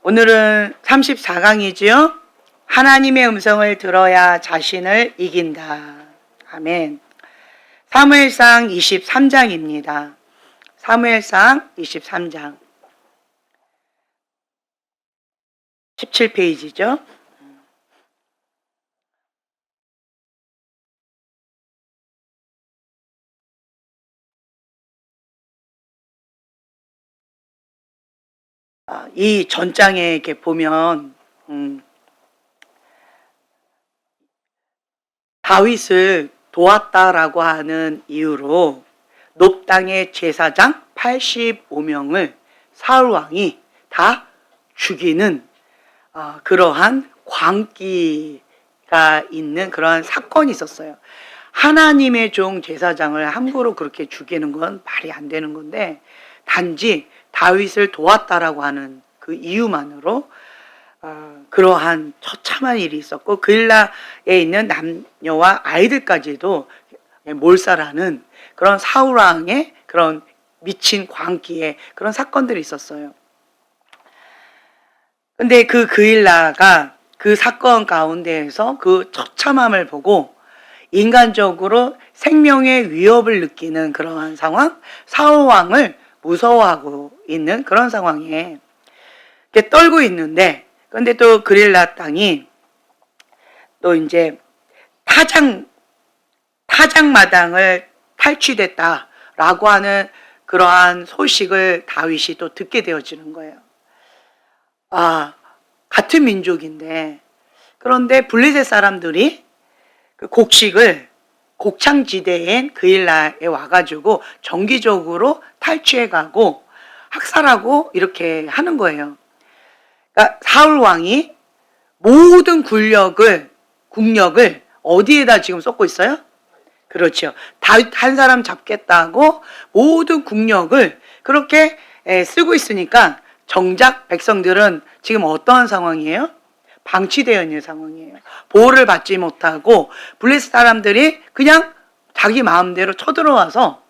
오늘은 34강이지요. 하나님의 음성을 들어야 자신을 이긴다. 아멘. 사무엘상 23장입니다. 사무엘상 23장 17페이지죠. 이 전장에 이렇게 보면 다윗을 도왔다라고 하는 이유로 놉 땅의 제사장 85명을 사울 왕이 다 죽이는 그러한 광기가 있는 그러한 사건이 있었어요. 하나님의 종 제사장을 함부로 그렇게 죽이는 건 말이 안 되는 건데, 단지 다윗을 도왔다라고 하는 그 이유만으로 그러한 처참한 일이 있었고, 그일라에 있는 남녀와 아이들까지도 몰살하는 그런 사울 왕의 그런 미친 광기에 그런 사건들이 있었어요. 근데 그 그일라가 그 사건 가운데에서 그 처참함을 보고 인간적으로 생명의 위협을 느끼는 그러한 상황, 사울 왕을 무서워하고 있는 그런 상황에 이렇게 떨고 있는데, 그런데 또 그릴라 땅이 또 이제 타작마당을 탈취됐다라고 하는 그러한 소식을 다윗이 또 듣게 되어지는 거예요. 같은 민족인데, 그런데 블레셋 사람들이 그 곡창지대인 그일라에 와가지고 정기적으로 탈취해가고 학살하고 이렇게 하는 거예요. 그러니까 사울 왕이 모든 국력을 어디에다 지금 쏟고 있어요? 그렇죠. 다윗 한 사람 잡겠다고 모든 국력을 그렇게 쓰고 있으니까 정작 백성들은 지금 어떠한 상황이에요? 방치되어 있는 상황이에요. 보호를 받지 못하고 블레셋 사람들이 그냥 자기 마음대로 쳐들어와서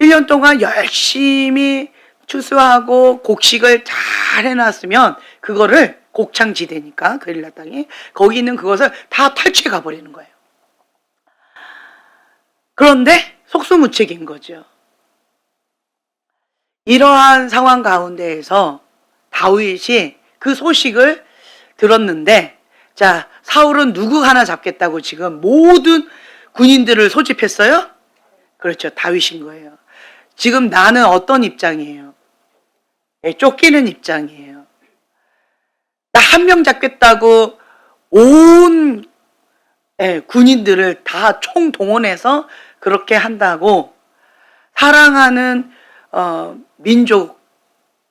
1년 동안 열심히 추수하고 곡식을 잘 해놨으면 그거를 곡창지대니까 그릴라 땅이 거기 있는 그것을 다 탈취해 가버리는 거예요. 그런데 속수무책인 거죠. 이러한 상황 가운데에서 다윗이 그 소식을 들었는데, 자, 사울은 누구 하나 잡겠다고 지금 모든 군인들을 소집했어요? 그렇죠. 다윗인 거예요. 지금 나는 어떤 입장이에요? 쫓기는 입장이에요. 나 한 명 잡겠다고 온 군인들을 다 총동원해서 그렇게 한다고 사랑하는 민족,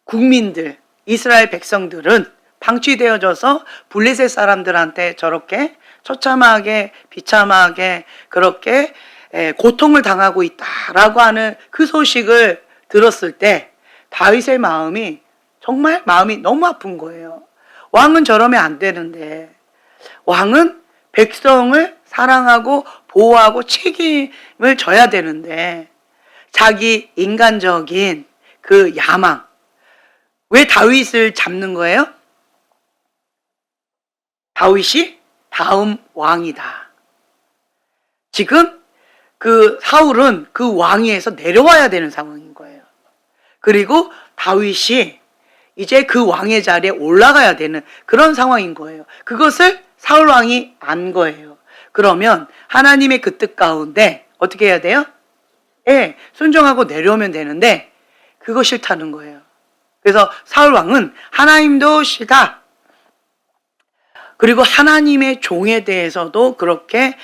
국민들, 이스라엘 백성들은 방치되어져서 블레셋 사람들한테 저렇게 처참하게 비참하게 그렇게 고통을 당하고 있다라고 하는 그 소식을 들었을 때 다윗의 마음이 정말 마음이 너무 아픈 거예요. 왕은 저러면 안 되는데, 왕은 백성을 사랑하고 보호하고 책임을 져야 되는데 자기 인간적인 그 야망, 왜 다윗을 잡는 거예요? 다윗이 다음 왕이다. 지금 그 사울은 그 왕위에서 내려와야 되는 상황인 거예요. 그리고 다윗이 이제 그 왕의 자리에 올라가야 되는 그런 상황인 거예요. 그것을 사울 왕이 안 거예요. 그러면 하나님의 그 뜻 가운데 어떻게 해야 돼요? 순종하고 내려오면 되는데 그거 싫다는 거예요. 그래서 사울 왕은 하나님도 싫다. 그리고 하나님의 종에 대해서도 그렇게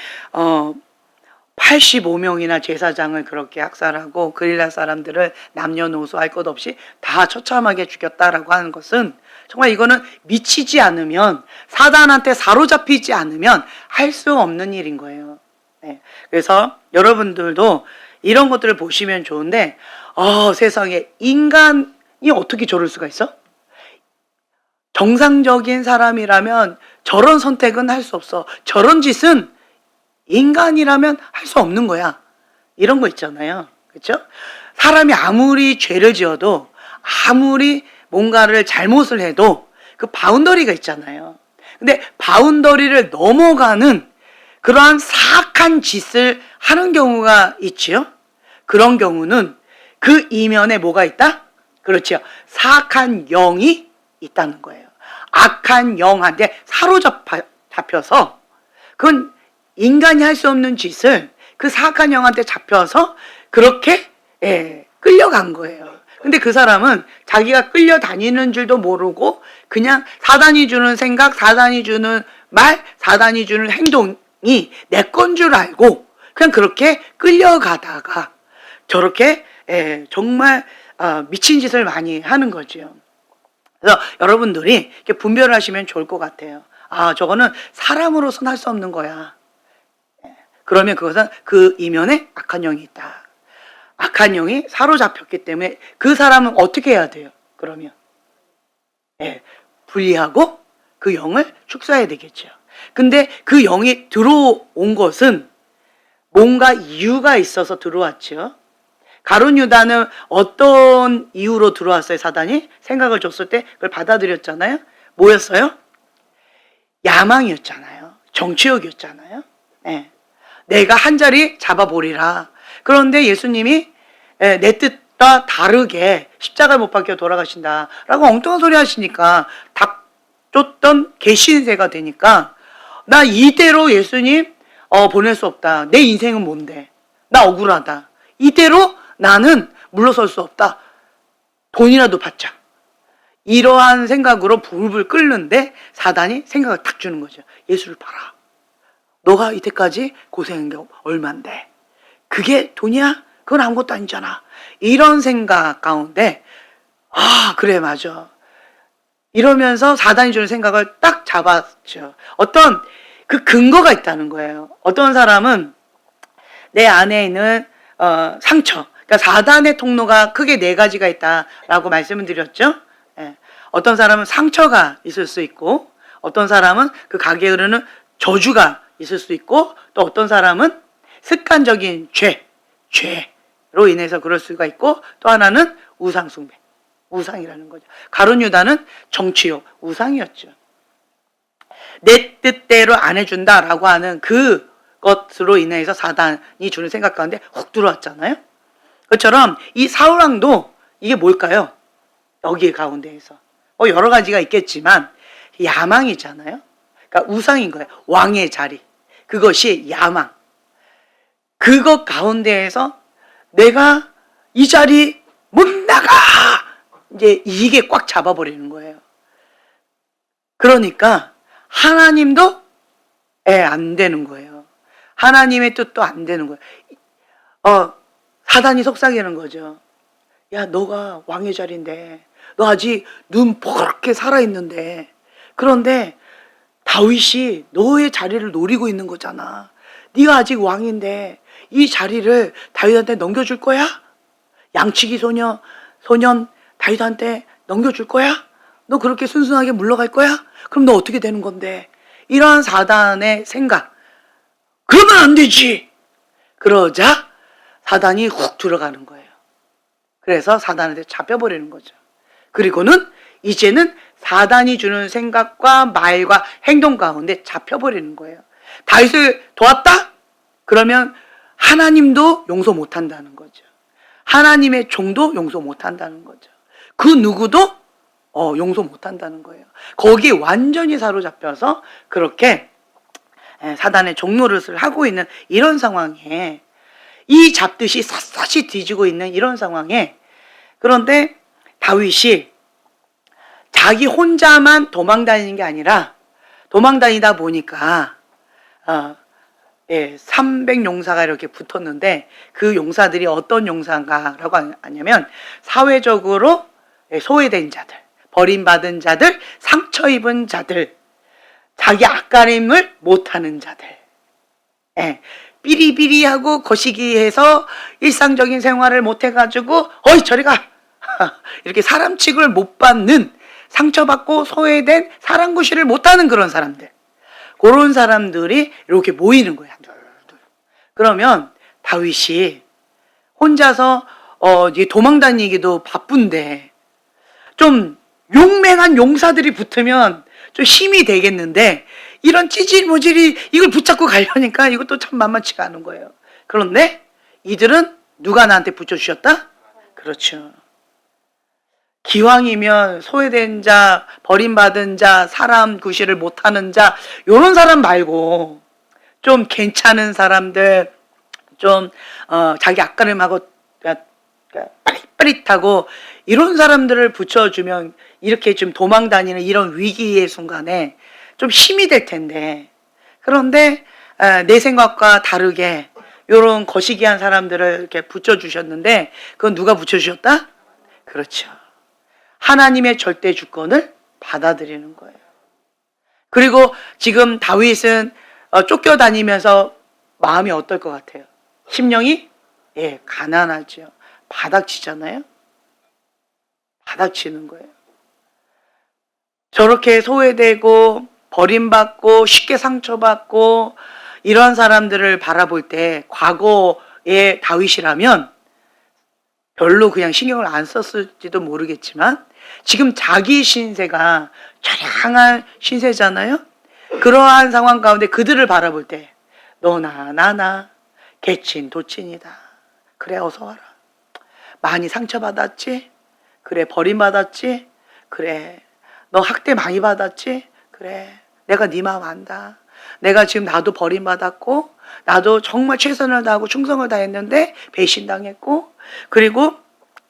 85명이나 제사장을 그렇게 학살하고 그릴라 사람들을 남녀노소 할 것 없이 다 처참하게 죽였다라고 하는 것은 정말 이거는 미치지 않으면, 사단한테 사로잡히지 않으면 할 수 없는 일인 거예요. 그래서 여러분들도 이런 것들을 보시면 좋은데, 세상에 인간이 어떻게 저럴 수가 있어? 정상적인 사람이라면 저런 선택은 할 수 없어. 저런 짓은 인간이라면 할 수 없는 거야. 이런 거 있잖아요. 그렇죠? 사람이 아무리 죄를 지어도, 아무리 뭔가를 잘못을 해도 그 바운더리가 있잖아요. 근데 바운더리를 넘어가는 그러한 사악한 짓을 하는 경우가 있지요. 그런 경우는 그 이면에 뭐가 있다? 그렇죠. 사악한 영이 있다는 거예요. 악한 영한테 사로잡혀서 그건 인간이 할 수 없는 짓을 그 사악한 영한테 잡혀서 그렇게 끌려간 거예요. 근데 그 사람은 자기가 끌려다니는 줄도 모르고 그냥 사단이 주는 생각, 사단이 주는 말, 사단이 주는 행동이 내 건 줄 알고 그냥 그렇게 끌려가다가 저렇게 정말 미친 짓을 많이 하는 거죠. 그래서 여러분들이 이렇게 분별을 하시면 좋을 것 같아요. 아, 저거는 사람으로서는 할 수 없는 거야. 그러면 그것은 그 이면에 악한 영이 있다. 악한 영이 사로잡혔기 때문에 그 사람은 어떻게 해야 돼요? 그러면 분리하고 그 영을 축사해야 되겠죠. 근데 그 영이 들어온 것은 뭔가 이유가 있어서 들어왔죠. 가룟 유다는 어떤 이유로 들어왔어요? 사단이 생각을 줬을 때 그걸 받아들였잖아요. 뭐였어요? 야망이었잖아요. 정치욕이었잖아요. 내가 한 자리 잡아보리라. 그런데 예수님이 내 뜻과 다르게 십자가를 못 박혀 돌아가신다라고 엉뚱한 소리 하시니까 닭 쫓던 개신세가 되니까 나 이대로 예수님 보낼 수 없다. 내 인생은 뭔데? 나 억울하다. 이대로 나는 물러설 수 없다. 돈이라도 받자. 이러한 생각으로 불불 끓는데 사단이 생각을 탁 주는 거죠. 예수를 봐라. 너가 이때까지 고생한 게 얼만데 그게 돈이야? 그건 아무것도 아니잖아. 이런 생각 가운데 그래 맞아. 이러면서 사단이 주는 생각을 딱 잡았죠. 어떤 그 근거가 있다는 거예요. 어떤 사람은 내 안에 있는 상처, 그러니까 사단의 통로가 크게 4가지가 있다라고 말씀을 드렸죠. 어떤 사람은 상처가 있을 수 있고, 어떤 사람은 그 가게에 흐르는 저주가 있을 수 있고, 또 어떤 사람은 습관적인 죄로 인해서 그럴 수가 있고, 또 하나는 우상숭배, 우상이라는 거죠. 가룟 유다는 정치욕, 우상이었죠. 내 뜻대로 안 해준다라고 하는 그것으로 인해서 사단이 주는 생각 가운데 훅 들어왔잖아요. 그것처럼 이 사울왕도 이게 뭘까요? 여기 가운데에서 여러 가지가 있겠지만 야망이잖아요. 그러니까 우상인 거예요. 왕의 자리, 그것이 야망. 그것 가운데에서 내가 이 자리 못 나가! 이제 이게 꽉 잡아버리는 거예요. 그러니까 하나님도 안 되는 거예요. 하나님의 뜻도 안 되는 거예요. 사단이 속삭이는 거죠. 야, 너가 왕의 자리인데, 너 아직 눈 포랗게 살아있는데, 그런데 다윗이 너의 자리를 노리고 있는 거잖아. 네가 아직 왕인데 이 자리를 다윗한테 넘겨줄 거야? 양치기 소년 다윗한테 넘겨줄 거야? 너 그렇게 순순하게 물러갈 거야? 그럼 너 어떻게 되는 건데? 이러한 사단의 생각. 그러면 안 되지. 그러자 사단이 훅 들어가는 거예요. 그래서 사단한테 잡혀버리는 거죠. 그리고는 이제는 사단이 주는 생각과 말과 행동 가운데 잡혀버리는 거예요. 다윗을 도왔다? 그러면 하나님도 용서 못한다는 거죠. 하나님의 종도 용서 못한다는 거죠. 그 누구도 용서 못한다는 거예요. 거기에 완전히 사로잡혀서 그렇게 사단의 종노릇을 하고 있는 이런 상황에, 이 잡듯이 샅샅이 뒤지고 있는 이런 상황에, 그런데 다윗이 자기 혼자만 도망다니는 게 아니라 도망다니다 보니까 300용사가 이렇게 붙었는데 그 용사들이 어떤 용사인가라고 하냐면 사회적으로 소외된 자들, 버림받은 자들, 상처 입은 자들, 자기 앞가림을 못하는 자들, 삐리삐리하고 거시기해서 일상적인 생활을 못해가지고 어이 저리 가 이렇게 사람 취급을 못 받는, 상처받고 소외된, 사람 구실을 못하는 그런 사람들, 그런 사람들이 이렇게 모이는 거야. 그러면 다윗이 혼자서 도망다니기도 바쁜데 좀 용맹한 용사들이 붙으면 좀 힘이 되겠는데 이런 찌질모질이 이걸 붙잡고 가려니까 이것도 참 만만치가 않은 거예요. 그런데 이들은 누가 나한테 붙여주셨다? 그렇죠. 기왕이면 소외된 자, 버림받은 자, 사람 구실을 못하는 자, 요런 사람 말고 좀 괜찮은 사람들, 좀 자기 앞가림하고 빠릿빠릿하고 이런 사람들을 붙여주면 이렇게 좀 도망다니는 이런 위기의 순간에 좀 힘이 될 텐데, 그런데 내 생각과 다르게 이런 거시기한 사람들을 이렇게 붙여주셨는데 그건 누가 붙여주셨다? 그렇죠. 하나님의 절대 주권을 받아들이는 거예요. 그리고 지금 다윗은 쫓겨다니면서 마음이 어떨 것 같아요? 심령이 가난하죠. 바닥치잖아요. 바닥치는 거예요. 저렇게 소외되고 버림받고 쉽게 상처받고 이런 사람들을 바라볼 때 과거의 다윗이라면 별로 그냥 신경을 안 썼을지도 모르겠지만 지금 자기 신세가 처량한 신세잖아요. 그러한 상황 가운데 그들을 바라볼 때 너나 나나 개친 도친이다. 그래 어서 와라. 많이 상처받았지? 그래 버림받았지? 그래 너 학대 많이 받았지? 그래 내가 네 마음 안다. 내가 지금 나도 버림받았고 나도 정말 최선을 다하고 충성을 다했는데 배신당했고 그리고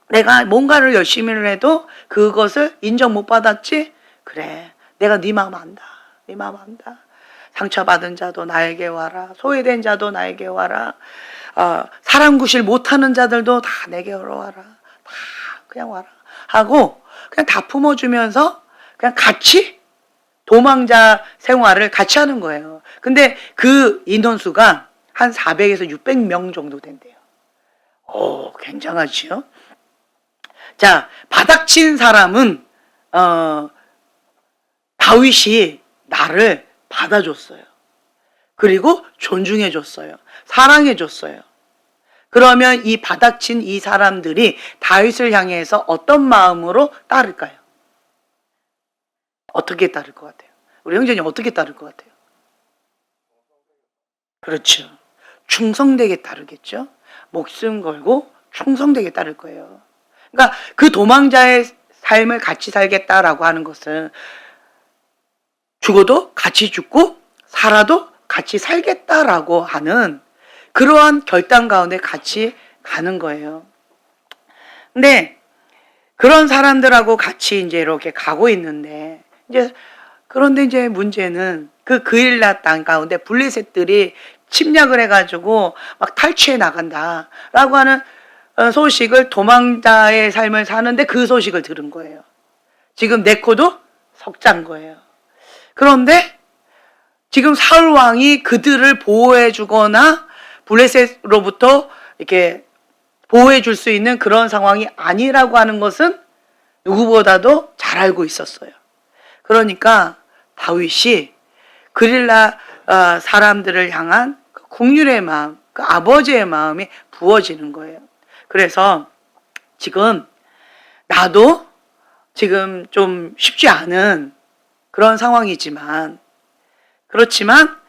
내가 뭔가를 열심히 해도 그것을 인정 못 받았지? 그래 내가 네 마음 안다. 네 마음 안다. 상처받은 자도 나에게 와라. 소외된 자도 나에게 와라. 사람 구실 못하는 자들도 다 내게 와라. 다 그냥 와라 하고 그냥 다 품어주면서 그냥 같이 도망자 생활을 같이 하는 거예요. 근데 그 인원수가 한 400에서 600명 정도 된대요. 오, 굉장하지요? 자, 바닥친 사람은 다윗이 나를 받아줬어요. 그리고 존중해줬어요. 사랑해줬어요. 그러면 이 바닥친 이 사람들이 다윗을 향해서 어떤 마음으로 따를까요? 어떻게 따를 것 같아요? 우리 형제님 어떻게 따를 것 같아요? 그렇죠. 충성되게 따르겠죠. 목숨 걸고 충성되게 따를 거예요. 그러니까 그 도망자의 삶을 같이 살겠다라고 하는 것은 죽어도 같이 죽고 살아도 같이 살겠다라고 하는 그러한 결단 가운데 같이 가는 거예요. 근데 그런 사람들하고 같이 이제 이렇게 가고 있는데 그런데 이제 문제는 그 그일라 땅 가운데 블레셋들이 침략을 해가지고 막 탈취해 나간다라고 하는 소식을 도망자의 삶을 사는데 그 소식을 들은 거예요. 지금 네코도 석자인 거예요. 그런데 지금 사울 왕이 그들을 보호해 주거나 블레셋으로부터 이렇게 보호해 줄 수 있는 그런 상황이 아니라고 하는 것은 누구보다도 잘 알고 있었어요. 그러니까 다윗이 그릴라 사람들을 향한 그 긍휼의 마음, 그 아버지의 마음이 부어지는 거예요. 그래서 지금 나도 지금 좀 쉽지 않은 그런 상황이지만 그렇지만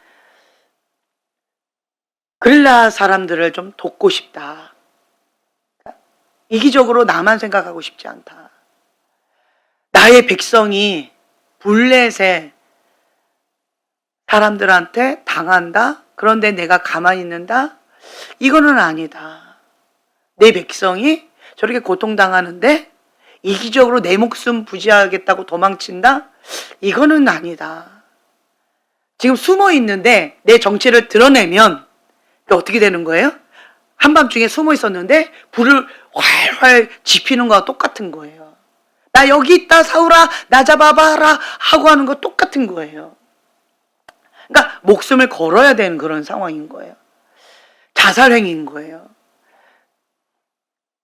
그릴라 사람들을 좀 돕고 싶다. 이기적으로 나만 생각하고 싶지 않다. 나의 백성이 블레셋 사람들한테 당한다? 그런데 내가 가만히 있는다? 이거는 아니다. 내 백성이 저렇게 고통당하는데 이기적으로 내 목숨 부지하겠다고 도망친다? 이거는 아니다. 지금 숨어 있는데 내 정체를 드러내면 어떻게 되는 거예요? 한밤중에 숨어 있었는데 불을 활활 지피는 거와 똑같은 거예요. 나 여기 있다 사울아 나 잡아봐라 하고 하는 거 똑같은 거예요. 그러니까 목숨을 걸어야 되는 그런 상황인 거예요. 자살행위인 거예요.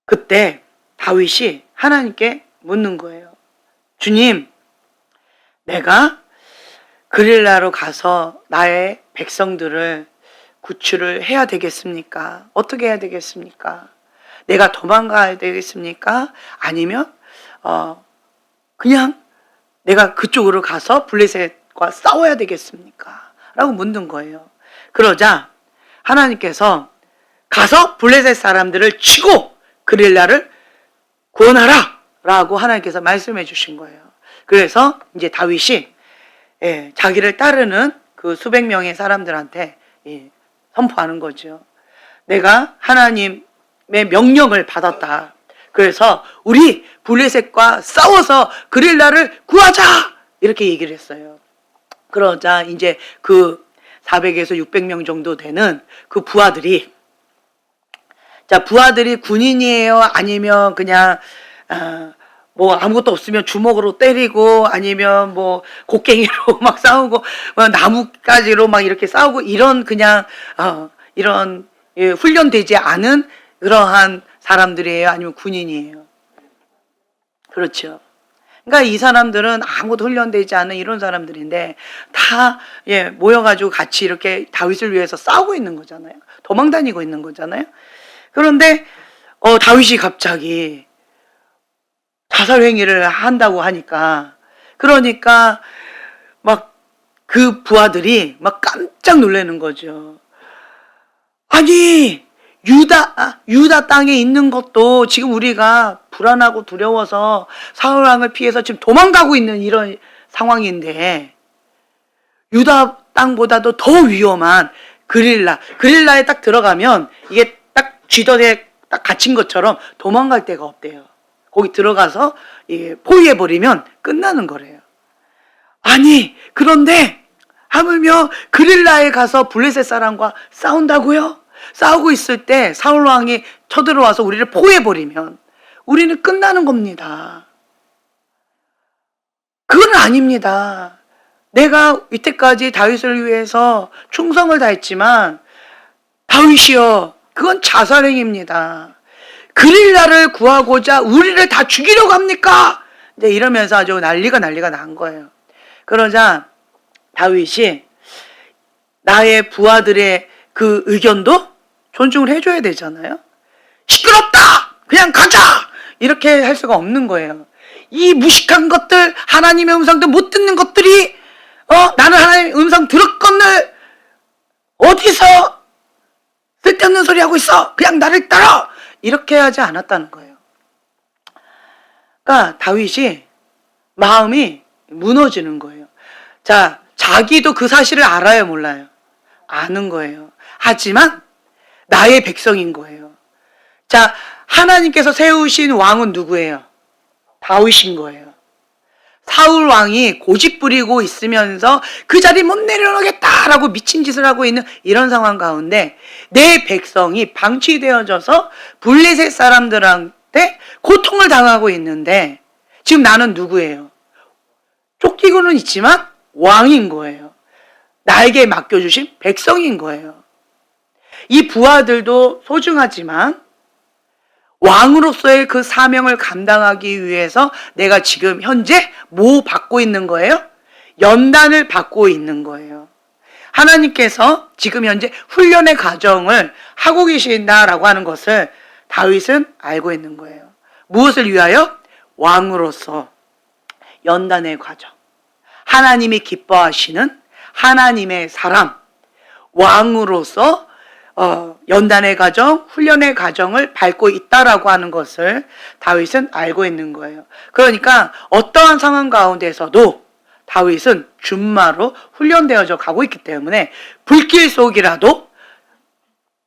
그때 다윗이 하나님께 묻는 거예요. 주님, 내가 그릴라로 가서 나의 백성들을 구출을 해야 되겠습니까? 어떻게 해야 되겠습니까? 내가 도망가야 되겠습니까? 아니면 그냥 내가 그쪽으로 가서 블레셋과 싸워야 되겠습니까? 라고 묻는 거예요. 그러자 하나님께서 가서 블레셋 사람들을 치고 그릴라를 구원하라 라고 하나님께서 말씀해 주신 거예요. 그래서 이제 다윗이 자기를 따르는 그 수백 명의 사람들한테 선포하는 거죠. 내가 하나님의 명령을 받았다. 그래서 우리 블레셋과 싸워서 그릴라를 구하자! 이렇게 얘기를 했어요. 그러자 이제 그 400에서 600명 정도 되는 그 부하들이, 자, 부하들이 군인이에요? 아니면 그냥 뭐 아무것도 없으면 주먹으로 때리고, 아니면 뭐 곡괭이로 막 싸우고, 나뭇가지로 막 이렇게 싸우고, 이런 그냥 이런 훈련되지 않은 그러한 사람들이에요? 아니면 군인이에요? 그렇죠. 그러니까 이 사람들은 아무것도 훈련되지 않은 이런 사람들인데 다 모여가지고 같이 이렇게 다윗을 위해서 싸우고 있는 거잖아요. 도망다니고 있는 거잖아요. 그런데 다윗이 갑자기 자살 행위를 한다고 하니까, 그러니까 막 그 부하들이 막 깜짝 놀라는 거죠. 아니, 유다 땅에 있는 것도 지금 우리가 불안하고 두려워서 사울 왕을 피해서 지금 도망가고 있는 이런 상황인데, 유다 땅보다도 더 위험한 그릴라에 딱 들어가면 이게 딱 쥐덫에 딱 갇힌 것처럼 도망갈 데가 없대요. 거기 들어가서 포위해버리면 끝나는 거래요. 아니, 그런데 하물며 그릴라에 가서 블레셋 사람과 싸운다고요? 싸우고 있을 때 사울 왕이 쳐들어와서 우리를 포위해버리면 우리는 끝나는 겁니다. 그건 아닙니다. 내가 이때까지 다윗을 위해서 충성을 다했지만 다윗이요, 그건 자살행위입니다. 그릴라를 구하고자 우리를 다 죽이려고 합니까? 이제 이러면서 아주 난리가 난 거예요. 그러자 다윗이 나의 부하들의 그 의견도 존중을 해줘야 되잖아요. 시끄럽다! 그냥 가자! 이렇게 할 수가 없는 거예요. 이 무식한 것들, 하나님의 음성도 못 듣는 것들이 나는 하나님의 음성 들었건을 어디서 쓸데없는 소리 하고 있어! 그냥 나를 따라! 이렇게 하지 않았다는 거예요. 그러니까 다윗이 마음이 무너지는 거예요. 자, 자기도 그 사실을 알아요, 몰라요? 아는 거예요. 하지만 나의 백성인 거예요. 자, 하나님께서 세우신 왕은 누구예요? 다윗인 거예요. 사울 왕이 고집 부리고 있으면서 그 자리 못 내려놓겠다라고 미친 짓을 하고 있는 이런 상황 가운데 내 백성이 방치되어져서 블레셋 사람들한테 고통을 당하고 있는데 지금 나는 누구예요? 쫓기고는 있지만 왕인 거예요. 나에게 맡겨주신 백성인 거예요. 이 부하들도 소중하지만 왕으로서의 그 사명을 감당하기 위해서 내가 지금 현재 뭐 받고 있는 거예요? 연단을 받고 있는 거예요. 하나님께서 지금 현재 훈련의 과정을 하고 계신다라고 하는 것을 다윗은 알고 있는 거예요. 무엇을 위하여? 왕으로서 연단의 과정. 하나님이 기뻐하시는 하나님의 사람, 왕으로서 연단의 과정, 훈련의 과정을 밟고 있다라고 하는 것을 다윗은 알고 있는 거예요. 그러니까 어떠한 상황 가운데서도 다윗은 준마로 훈련되어져 가고 있기 때문에 불길 속이라도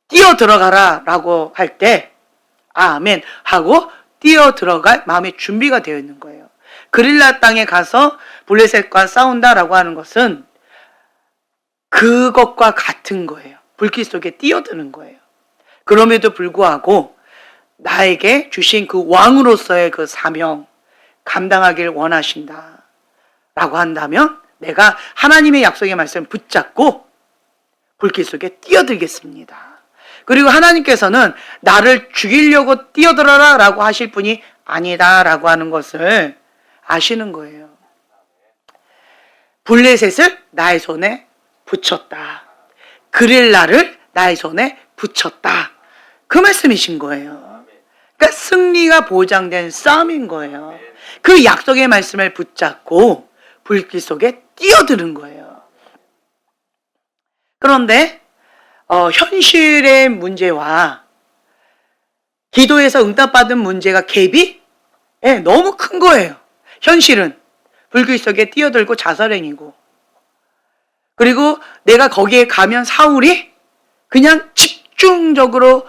뛰어 들어가라 라고 할 때 아멘 하고 뛰어 들어갈 마음의 준비가 되어 있는 거예요. 그릴라 땅에 가서 블레셋과 싸운다라고 하는 것은 그것과 같은 거예요. 불길 속에 뛰어드는 거예요. 그럼에도 불구하고 나에게 주신 그 왕으로서의 그 사명 감당하길 원하신다 라고 한다면 내가 하나님의 약속의 말씀을 붙잡고 불길 속에 뛰어들겠습니다. 그리고 하나님께서는 나를 죽이려고 뛰어들어라 라고 하실 분이 아니다 라고 하는 것을 아시는 거예요. 블레셋을 나의 손에 붙였다. 그릴라를 나의 손에 붙였다. 그 말씀이신 거예요. 그러니까 승리가 보장된 싸움인 거예요. 그 약속의 말씀을 붙잡고 불길 속에 뛰어드는 거예요. 그런데 현실의 문제와 기도에서 응답받은 문제가 갭이 너무 큰 거예요. 현실은 불길 속에 뛰어들고 자살행위고, 그리고 내가 거기에 가면 사울이 그냥 집중적으로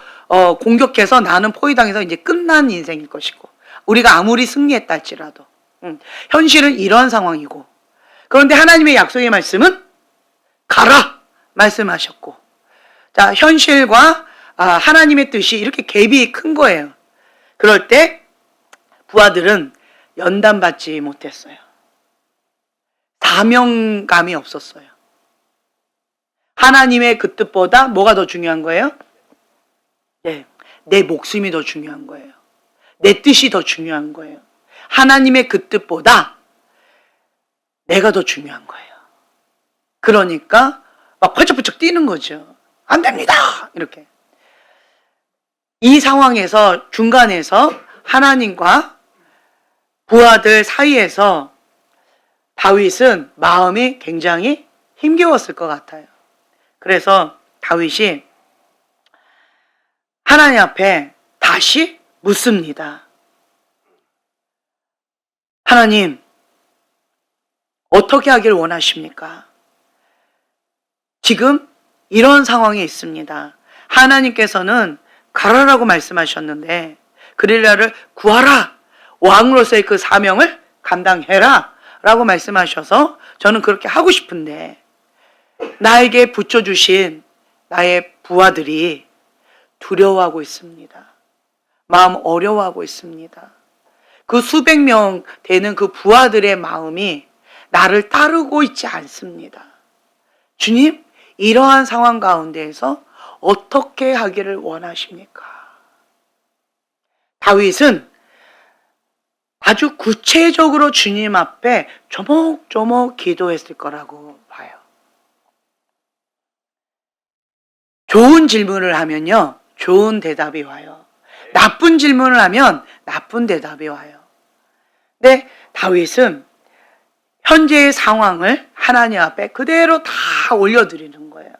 공격해서 나는 포위당해서 이제 끝난 인생일 것이고, 우리가 아무리 승리했다 할지라도 현실은 이런 상황이고, 그런데 하나님의 약속의 말씀은 가라 말씀하셨고, 자, 현실과 하나님의 뜻이 이렇게 갭이 큰 거예요. 그럴 때 부하들은 연단받지 못했어요. 사명감이 없었어요. 하나님의 그 뜻보다 뭐가 더 중요한 거예요? 내 목숨이 더 중요한 거예요. 내 뜻이 더 중요한 거예요. 하나님의 그 뜻보다 내가 더 중요한 거예요. 그러니까 막 펄쩍펄쩍 뛰는 거죠. 안 됩니다! 이렇게. 이 상황에서 중간에서 하나님과 부하들 사이에서 다윗은 마음이 굉장히 힘겨웠을 것 같아요. 그래서 다윗이 하나님 앞에 다시 묻습니다. 하나님, 어떻게 하길 원하십니까? 지금 이런 상황이 있습니다. 하나님께서는 가라라고 말씀하셨는데 그릴라를 구하라, 왕으로서의 그 사명을 감당해라 라고 말씀하셔서 저는 그렇게 하고 싶은데 나에게 붙여주신 나의 부하들이 두려워하고 있습니다. 마음 어려워하고 있습니다. 그 수백 명 되는 그 부하들의 마음이 나를 따르고 있지 않습니다. 주님, 이러한 상황 가운데에서 어떻게 하기를 원하십니까? 다윗은 아주 구체적으로 주님 앞에 조목조목 기도했을 거라고 봐요. 좋은 질문을 하면요, 좋은 대답이 와요. 나쁜 질문을 하면 나쁜 대답이 와요. 근데 다윗은 현재의 상황을 하나님 앞에 그대로 다 올려드리는 거예요.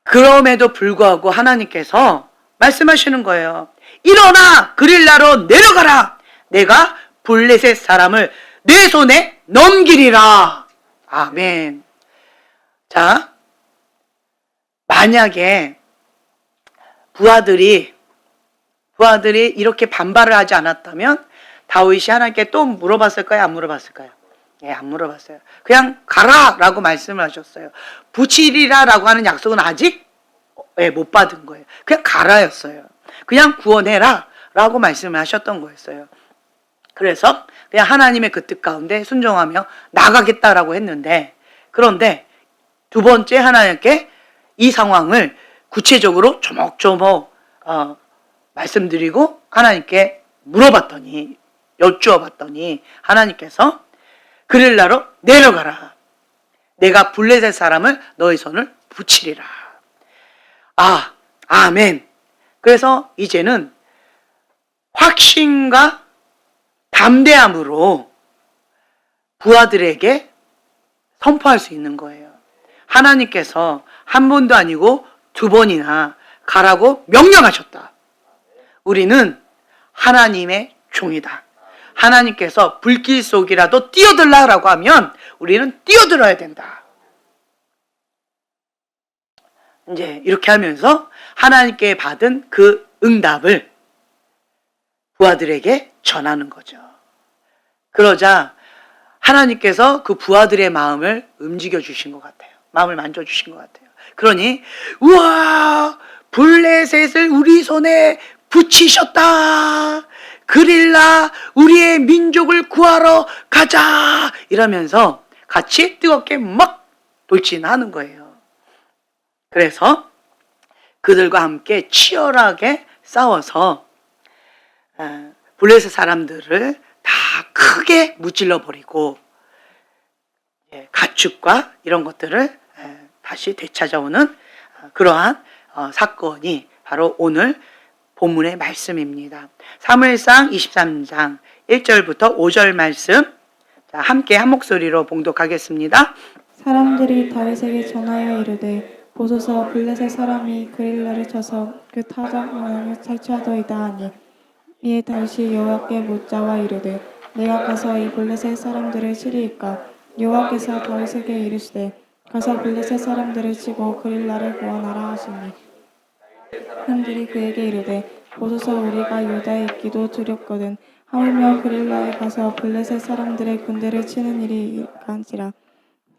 그럼에도 불구하고 하나님께서 말씀하시는 거예요. 일어나 그릴라로 내려가라. 내가 블레셋 사람을 내 손에 넘기리라. 아멘. 자, 만약에 부하들이 이렇게 반발을 하지 않았다면 다윗이 하나님께 또 물어봤을까요? 안 물어봤을까요? 안 물어봤어요. 그냥 가라라고 말씀을 하셨어요. 부치리라라고 하는 약속은 아직 못 받은 거예요. 그냥 가라였어요. 그냥 구원해라 라고 말씀을 하셨던 거였어요. 그래서 그냥 하나님의 그 뜻 가운데 순종하며 나가겠다라고 했는데, 그런데 두 번째 하나님께 이 상황을 구체적으로 조목조목 말씀드리고 하나님께 물어봤더니, 여쭈어봤더니 하나님께서 그릴라로 내려가라. 내가 블레셋 사람을 너의 손을 붙이리라. 아멘. 그래서 이제는 확신과 담대함으로 부하들에게 선포할 수 있는 거예요. 하나님께서 한 번도 아니고 두 번이나 가라고 명령하셨다. 우리는 하나님의 종이다. 하나님께서 불길 속이라도 뛰어들라라고 하면 우리는 뛰어들어야 된다. 이제 이렇게 하면서 하나님께 받은 그 응답을 부하들에게 전하는 거죠. 그러자 하나님께서 그 부하들의 마음을 움직여 주신 것 같아요. 마음을 만져 주신 것 같아요. 그러니 우와, 블레셋을 우리 손에 붙이셨다. 그릴라, 우리의 민족을 구하러 가자. 이러면서 같이 뜨겁게 막 돌진하는 거예요. 그래서 그들과 함께 치열하게 싸워서 블레셋 사람들을 다 크게 무찔러 버리고 가축과 이런 것들을 다시 되찾아오는 그러한 사건이 바로 오늘 본문의 말씀입니다. 사무엘상 23장 1절부터 5절 말씀 자, 함께 한 목소리로 봉독하겠습니다. 사람들이 다윗에게 전하여 이르되 보소서 블레셋 사람이 그릴라를 쳐서 그 타작문을 탈취하더이다 하니 이에 다윗이 여호와께 묻자와 이르되 내가 가서 이 블레셋 사람들을 치리이까 여호와께서 다윗에게 이르시되 가서 블레셋 사람들을 치고 그릴라를 구원하라 하시니 사람들이 그에게 이르되 보소서 우리가 유다에 있기도 두렵거든 하물며 그릴라에 가서 블레셋 사람들의 군대를 치는 일이 간지라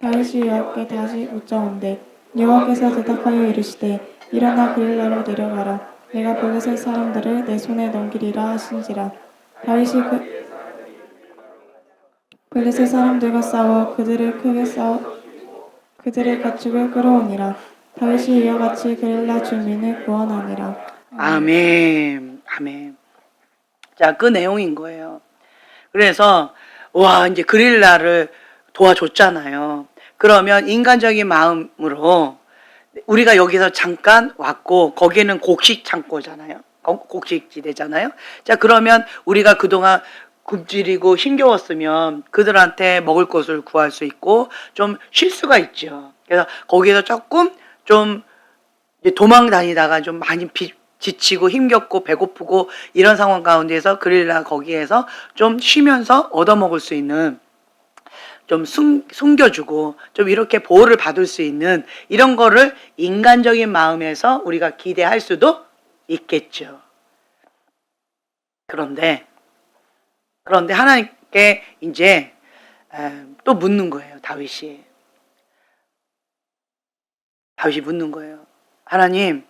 다윗이 여호와께 다시 묻자온대 여호와께서 대답하여 이르시되 일어나 그릴라로 내려가라 내가 블레셋 사람들을 내 손에 넘기리라 하신지라 다윗이 블레셋 사람들과 싸워 그들의 가축을 끌어오니라 다윗이 이와 같이 그릴라 주민을 구원하니라. 아멘. 아멘. 자, 그 내용인 거예요. 그래서 와, 이제 그릴라를 도와줬잖아요. 그러면 인간적인 마음으로 우리가 여기서 잠깐 왔고 거기는 곡식 창고잖아요. 곡식지대잖아요. 자, 그러면 우리가 그동안 굶주리고 힘겨웠으면 그들한테 먹을 것을 구할 수 있고 좀 쉴 수가 있죠. 그래서 거기에서 조금 좀 도망 다니다가 좀 많이 지치고 힘겹고 배고프고 이런 상황 가운데서 그릴라 거기에서 좀 쉬면서 얻어먹을 수 있는 좀 숨겨주고 좀 이렇게 보호를 받을 수 있는 이런 거를 인간적인 마음에서 우리가 기대할 수도 있겠죠. 그런데 하나님께 이제 또 묻는 거예요. 다윗이 묻는 거예요. 하나님,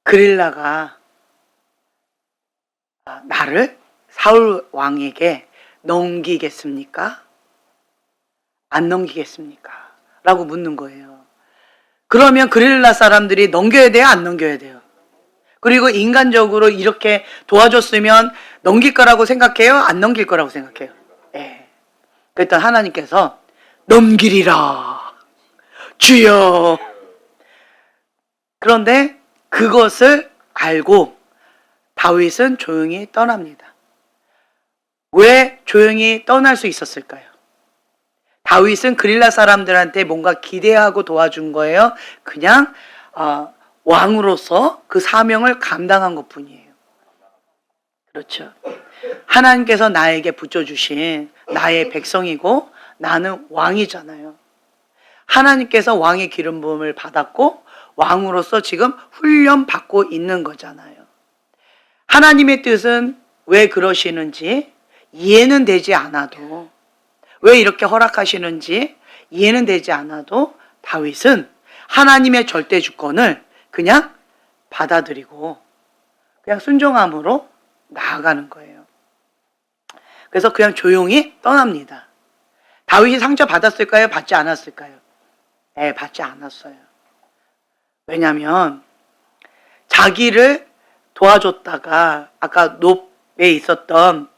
그릴라가 나를 사울 왕에게 넘기겠습니까? 안 넘기겠습니까? 라고 묻는 거예요. 그러면 그릴라 사람들이 넘겨야 돼요? 안 넘겨야 돼요? 그리고 인간적으로 이렇게 도와줬으면 넘길 거라고 생각해요? 안 넘길 거라고 생각해요? 예. 그랬더니 하나님께서 넘기리라. 주여. 그런데 그것을 알고 다윗은 조용히 떠납니다. 왜 조용히 떠날 수 있었을까요? 다윗은 그릴라 사람들한테 뭔가 기대하고 도와준 거예요. 그냥 왕으로서 그 사명을 감당한 것뿐이에요. 그렇죠. 하나님께서 나에게 붙여주신 나의 백성이고 나는 왕이잖아요. 하나님께서 왕의 기름 부음을 받았고 왕으로서 지금 훈련받고 있는 거잖아요. 하나님의 뜻은 왜 그러시는지 이해는 되지 않아도, 왜 이렇게 허락하시는지 이해는 되지 않아도 다윗은 하나님의 절대 주권을 그냥 받아들이고 그냥 순종함으로 나아가는 거예요. 그래서 그냥 조용히 떠납니다. 다윗이 상처 받았을까요? 받지 않았을까요? 네, 받지 않았어요. 왜냐하면 자기를 도와줬다가 아까 놉에 있었던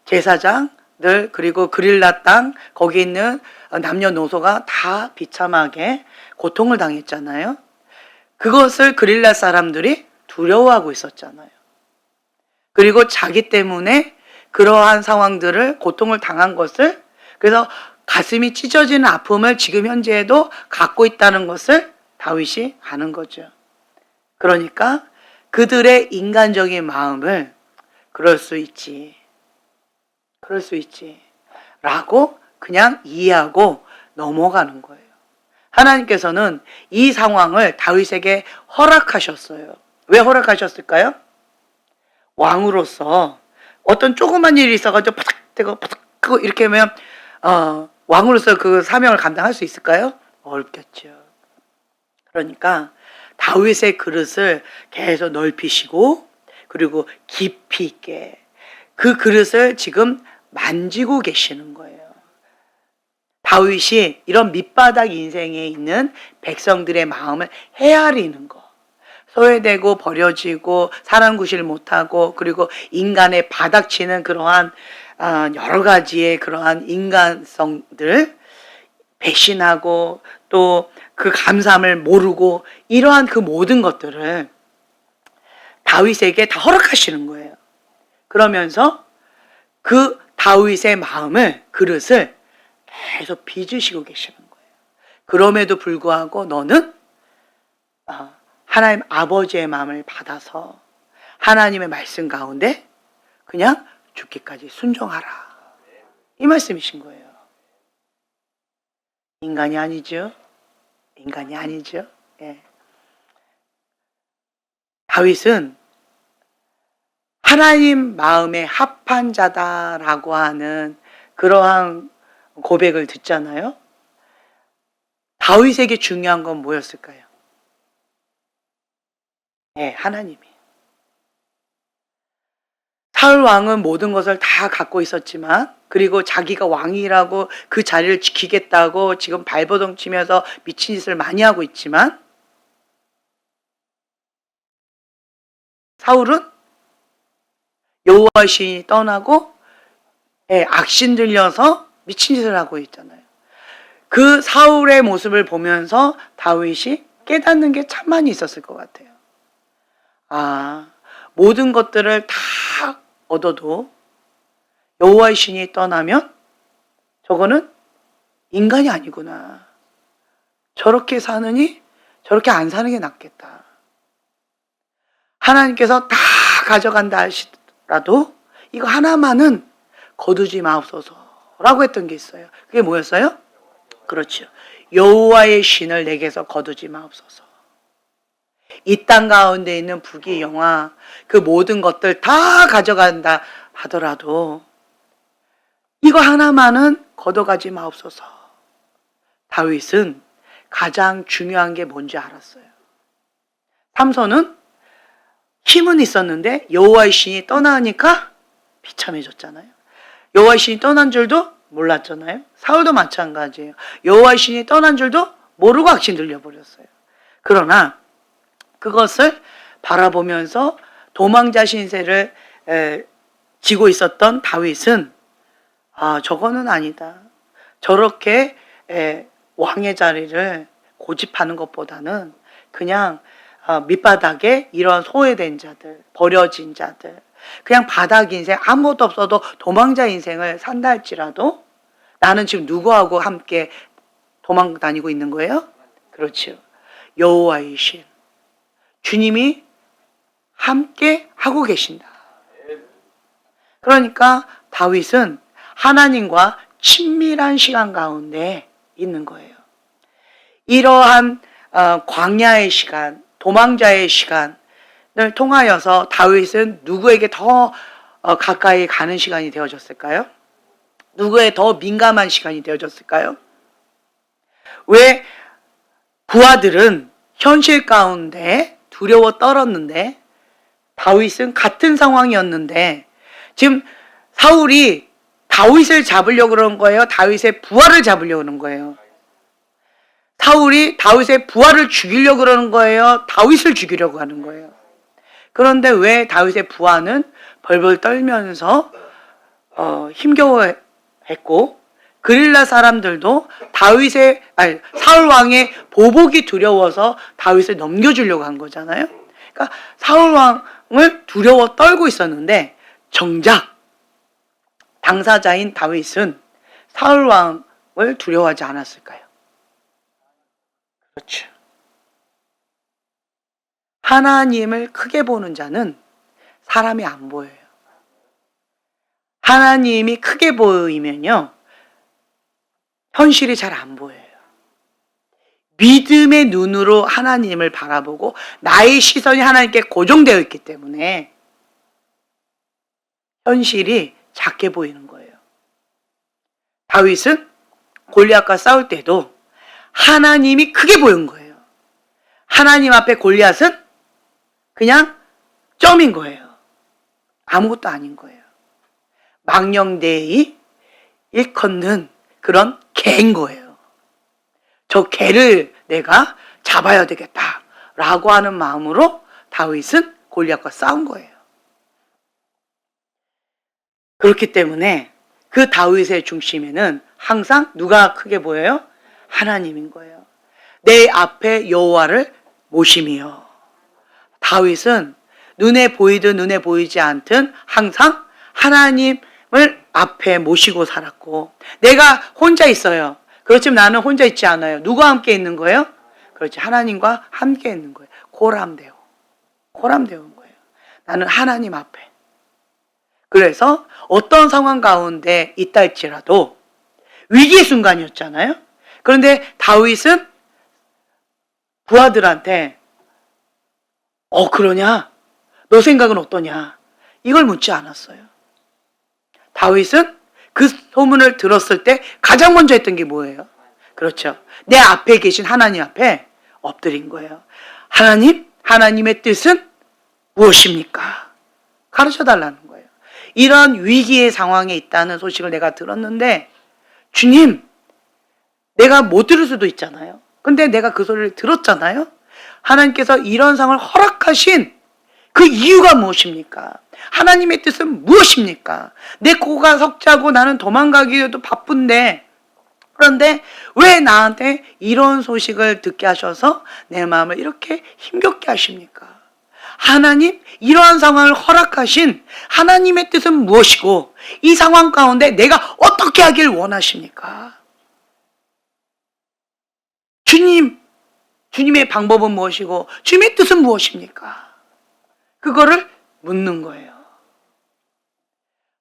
제사장들 그리고 그릴라 땅 거기 있는 남녀노소가 다 비참하게 고통을 당했잖아요. 그것을 그릴라 사람들이 두려워하고 있었잖아요. 그리고 자기 때문에 그러한 상황들을 고통을 당한 것을, 그래서 가슴이 찢어지는 아픔을 지금 현재에도 갖고 있다는 것을 다윗이 아는 거죠. 그러니까 그들의 인간적인 마음을 그럴 수 있지 라고 그냥 이해하고 넘어가는 거예요. 하나님께서는 이 상황을 다윗에게 허락하셨어요. 왜 허락하셨을까요? 왕으로서 어떤 조그만 일이 있어가지고 파닥대고 이렇게 하면 왕으로서 그 사명을 감당할 수 있을까요? 어렵겠죠. 그러니까 다윗의 그릇을 계속 넓히시고 그리고 깊이 있게 그 그릇을 지금 만지고 계시는 거예요. 다윗이 이런 밑바닥 인생에 있는 백성들의 마음을 헤아리는 거, 소외되고 버려지고 사람 구실 못하고 그리고 인간의 바닥치는 그러한 여러 가지의 그러한 인간성들, 배신하고 또 그 감사함을 모르고 이러한 그 모든 것들을 다윗에게 다 허락하시는 거예요. 그러면서 그 다윗의 마음을, 그릇을 계속 빚으시고 계시는 거예요. 그럼에도 불구하고 너는 하나님 아버지의 마음을 받아서 하나님의 말씀 가운데 그냥 죽기까지 순종하라. 이 말씀이신 거예요. 인간이 아니죠. 인간이 아니죠. 예. 다윗은 하나님 마음에 합한 자다라고 하는 그러한 고백을 듣잖아요. 다윗에게 중요한 건 뭐였을까요? 네, 하나님이. 사울 왕은 모든 것을 다 갖고 있었지만, 그리고 자기가 왕이라고 그 자리를 지키겠다고 지금 발버둥 치면서 미친 짓을 많이 하고 있지만, 사울은 여호와의 신이 떠나고 악신 들려서 미친 짓을 하고 있잖아요. 그 사울의 모습을 보면서 다윗이 깨닫는 게 참 많이 있었을 것 같아요. 모든 것들을 다 얻어도 여호와의 신이 떠나면 저거는 인간이 아니구나. 저렇게 사느니 저렇게 안 사는 게 낫겠다. 하나님께서 다 가져간다 하시더라도 이거 하나만은 거두지 마옵소서라고 했던 게 있어요. 그게 뭐였어요? 그렇죠. 여호와의 신을 내게서 거두지 마옵소서. 이 땅 가운데 있는 부귀 영화 그 모든 것들 다 가져간다 하더라도 이거 하나만은 거둬가지 마옵소서. 다윗은 가장 중요한 게 뭔지 알았어요. 삼손은 힘은 있었는데 여호와의 신이 떠나니까 비참해졌잖아요. 여호와의 신이 떠난 줄도 몰랐잖아요. 사울도 마찬가지예요. 여호와의 신이 떠난 줄도 모르고 악신 들려버렸어요. 그러나 그것을 바라보면서 도망자 신세를 지고 있었던 다윗은 저거는 아니다. 저렇게 왕의 자리를 고집하는 것보다는 그냥 밑바닥에 이런 소외된 자들, 버려진 자들, 그냥 바닥 인생, 아무것도 없어도 도망자 인생을 산다 할지라도 나는 지금 누구하고 함께 도망 다니고 있는 거예요? 그렇죠. 여호와의 신. 주님이 함께 하고 계신다. 그러니까 다윗은 하나님과 친밀한 시간 가운데 있는 거예요. 이러한 광야의 시간, 도망자의 시간을 통하여서 다윗은 누구에게 더 가까이 가는 시간이 되어졌을까요? 누구에 더 민감한 시간이 되어졌을까요? 왜 부하들은 현실 가운데 두려워 떨었는데 다윗은 같은 상황이었는데 지금 사울이 다윗을 잡으려고 그러는 거예요? 다윗의 부하를 잡으려고 그러는 거예요? 사울이 다윗의 부하를 죽이려고 그러는 거예요? 다윗을 죽이려고 하는 거예요? 그런데 왜 다윗의 부하는 벌벌 떨면서 힘겨워했고 그릴라 사람들도 사울 왕의 보복이 두려워서 다윗을 넘겨주려고 한 거잖아요. 그러니까 사울 왕을 두려워 떨고 있었는데 정작 당사자인 다윗은 사울 왕을 두려워하지 않았을까요? 그렇죠. 하나님을 크게 보는 자는 사람이 안 보여요. 하나님이 크게 보이면요, 현실이 잘 안 보여요. 믿음의 눈으로 하나님을 바라보고 나의 시선이 하나님께 고정되어 있기 때문에 현실이 작게 보이는 거예요. 다윗은 골리앗과 싸울 때도 하나님이 크게 보인 거예요. 하나님 앞에 골리앗은 그냥 점인 거예요. 아무것도 아닌 거예요. 망령되이 일컫는 그런 개인 거예요. 저 개를 내가 잡아야 되겠다라고 하는 마음으로 다윗은 골리앗과 싸운 거예요. 그렇기 때문에 그 다윗의 중심에는 항상 누가 크게 보여요? 하나님인 거예요. 내 앞에 여호와를 모심이요. 다윗은 눈에 보이든 눈에 보이지 않든 항상 하나님 앞에 모시고 살았고, 내가 혼자 있어요. 그렇지만 나는 혼자 있지 않아요. 누구와 함께 있는 거예요? 그렇지, 하나님과 함께 있는 거예요. 고람되어 온 거예요. 나는 하나님 앞에. 그래서 어떤 상황 가운데 있다 할지라도 위기의 순간이었잖아요. 그런데 다윗은 부하들한테 그러냐? 너 생각은 어떠냐? 이걸 묻지 않았어요. 다윗은 그 소문을 들었을 때 가장 먼저 했던 게 뭐예요? 그렇죠. 내 앞에 계신 하나님 앞에 엎드린 거예요. 하나님의 뜻은 무엇입니까? 가르쳐 달라는 거예요. 이런 위기의 상황에 있다는 소식을 내가 들었는데, 주님, 내가 못 들을 수도 있잖아요. 근데 내가 그 소리를 들었잖아요. 하나님께서 이런 상황을 허락하신 그 이유가 무엇입니까? 하나님의 뜻은 무엇입니까? 내 코가 석자고 나는 도망가기도 바쁜데, 그런데 왜 나한테 이런 소식을 듣게 하셔서 내 마음을 이렇게 힘겹게 하십니까? 하나님, 이러한 상황을 허락하신 하나님의 뜻은 무엇이고, 이 상황 가운데 내가 어떻게 하길 원하십니까? 주님의 방법은 무엇이고, 주님의 뜻은 무엇입니까? 그거를 묻는 거예요.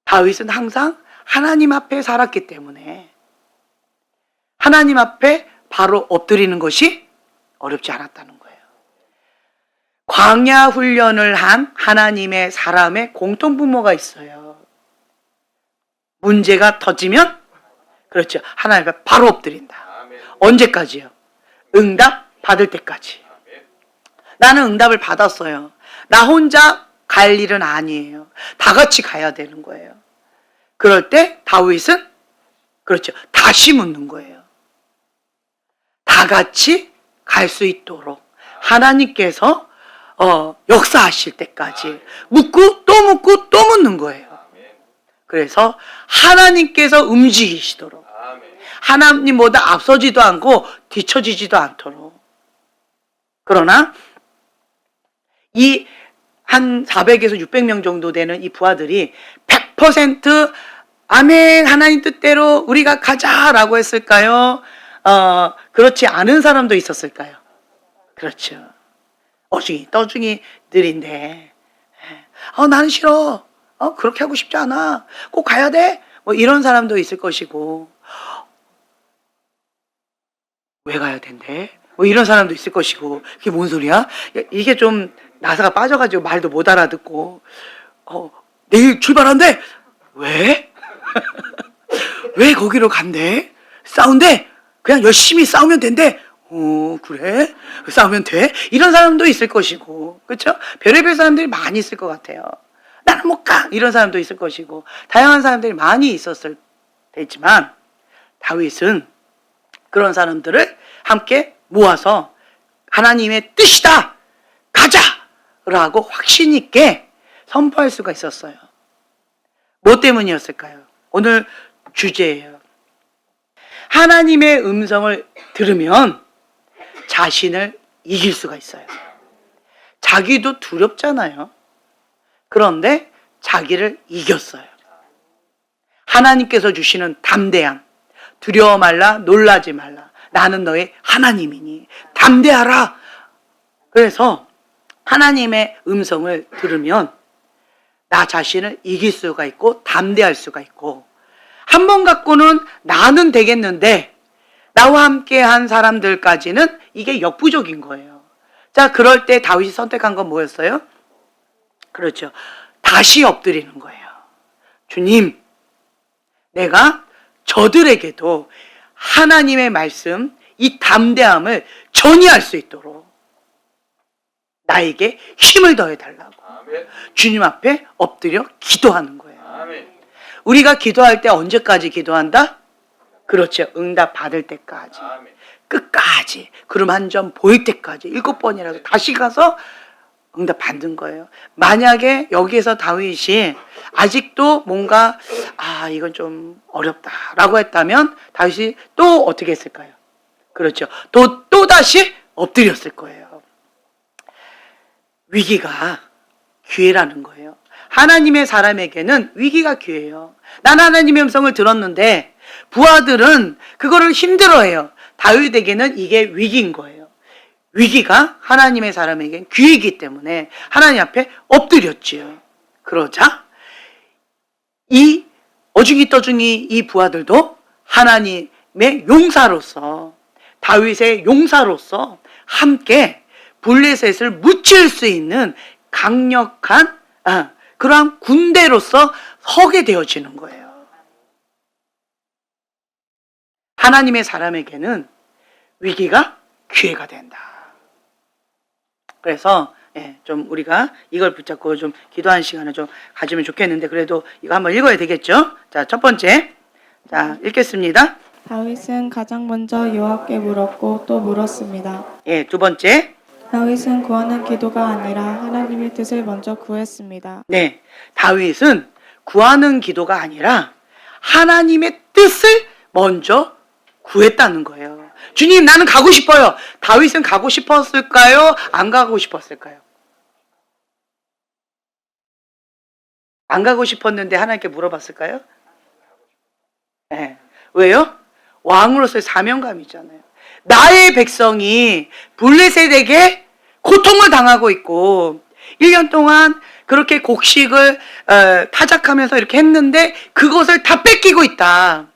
다윗은 항상 하나님 앞에 살았기 때문에 하나님 앞에 바로 엎드리는 것이 어렵지 않았다는 거예요. 광야 훈련을 한 하나님의 사람의 공통분모가 있어요. 문제가 터지면, 그렇죠, 하나님 앞에 바로 엎드린다. 언제까지요? 응답 받을 때까지. 나는 응답을 받았어요. 나 혼자 갈 일은 아니에요. 다 같이 가야 되는 거예요. 그럴 때 다윗은, 그렇죠, 다시 묻는 거예요. 다 같이 갈 수 있도록 하나님께서 역사하실 때까지 묻고 또 묻는 거예요. 그래서 하나님께서 움직이시도록, 하나님보다 앞서지도 않고 뒤처지지도 않도록. 그러나 이 한 400에서 600명 정도 되는 이 부하들이 100% 아멘, 하나님 뜻대로 우리가 가자라고 했을까요? 그렇지 않은 사람도 있었을까요? 그렇죠. 떠중이들인데, 나는 싫어. 그렇게 하고 싶지 않아. 꼭 가야 돼. 뭐 이런 사람도 있을 것이고, 왜 가야 된대? 뭐 이런 사람도 있을 것이고, 그게 뭔 소리야? 이게 좀 나사가 빠져가지고 말도 못 알아듣고, 내일 출발한대? 왜? 왜 거기로 간대? 싸운대? 그냥 열심히 싸우면 된대? 그래? 싸우면 돼? 이런 사람도 있을 것이고, 그렇죠? 별의별 사람들이 많이 있을 것 같아요. 나는 못 가! 이런 사람도 있을 것이고, 다양한 사람들이 많이 있었을 테지만, 다윗은 그런 사람들을 함께 모아서 하나님의 뜻이다! 가자! 라고 확신 있게 선포할 수가 있었어요. 뭐 때문이었을까요? 오늘 주제예요. 하나님의 음성을 들으면 자신을 이길 수가 있어요. 자기도 두렵잖아요. 그런데 자기를 이겼어요. 하나님께서 주시는 담대함, 두려워 말라, 놀라지 말라. 나는 너의 하나님이니 담대하라. 그래서 하나님의 음성을 들으면 나 자신을 이길 수가 있고 담대할 수가 있고, 한 번 갖고는 나는 되겠는데 나와 함께한 사람들까지는 이게 역부족인 거예요. 자, 그럴 때 다윗이 선택한 건 뭐였어요? 그렇죠. 다시 엎드리는 거예요. 주님, 내가 저들에게도 하나님의 말씀, 이 담대함을 전이할 수 있도록 나에게 힘을 더해달라고 주님 앞에 엎드려 기도하는 거예요. 우리가 기도할 때 언제까지 기도한다? 그렇죠. 응답 받을 때까지. 끝까지. 구름 한 점 보일 때까지 7번이라도 다시 가서 응답 받는 거예요. 만약에 여기에서 다윗이 아직도 뭔가 이건 좀 어렵다라고 했다면 다윗이 또 어떻게 했을까요? 그렇죠. 또 다시 엎드렸을 거예요. 위기가 기회라는 거예요. 하나님의 사람에게는 위기가 기회예요. 난 하나님의 음성을 들었는데 부하들은 그거를 힘들어해요. 다윗에게는 이게 위기인 거예요. 위기가 하나님의 사람에겐 기회이기 때문에 하나님 앞에 엎드렸지요. 그러자 이 어중이 떠중이 이 부하들도 하나님의 용사로서, 다윗의 용사로서 함께 블레셋을 묻힐 수 있는 강력한 그러한 군대로서 서게 되어지는 거예요. 하나님의 사람에게는 위기가 기회가 된다. 그래서 좀 우리가 이걸 붙잡고 좀 기도하는 시간을 좀 가지면 좋겠는데, 그래도 이거 한번 읽어야 되겠죠? 자, 첫 번째, 자, 읽겠습니다. 다윗은 가장 먼저 여호와께 물었고 또 물었습니다. 두 번째, 다윗은 구하는 기도가 아니라 하나님의 뜻을 먼저 구했습니다. 네, 다윗은 구하는 기도가 아니라 하나님의 뜻을 먼저 구했다는 거예요. 주님, 나는 가고 싶어요. 다윗은 가고 싶었을까요? 안 가고 싶었을까요? 안 가고 싶었는데 하나님께 물어봤을까요? 네. 왜요? 왕으로서의 사명감이 있잖아요. 나의 백성이 블레셋에게 고통을 당하고 있고 1년 동안 그렇게 곡식을 타작하면서 이렇게 했는데 그것을 다 뺏기고 있다.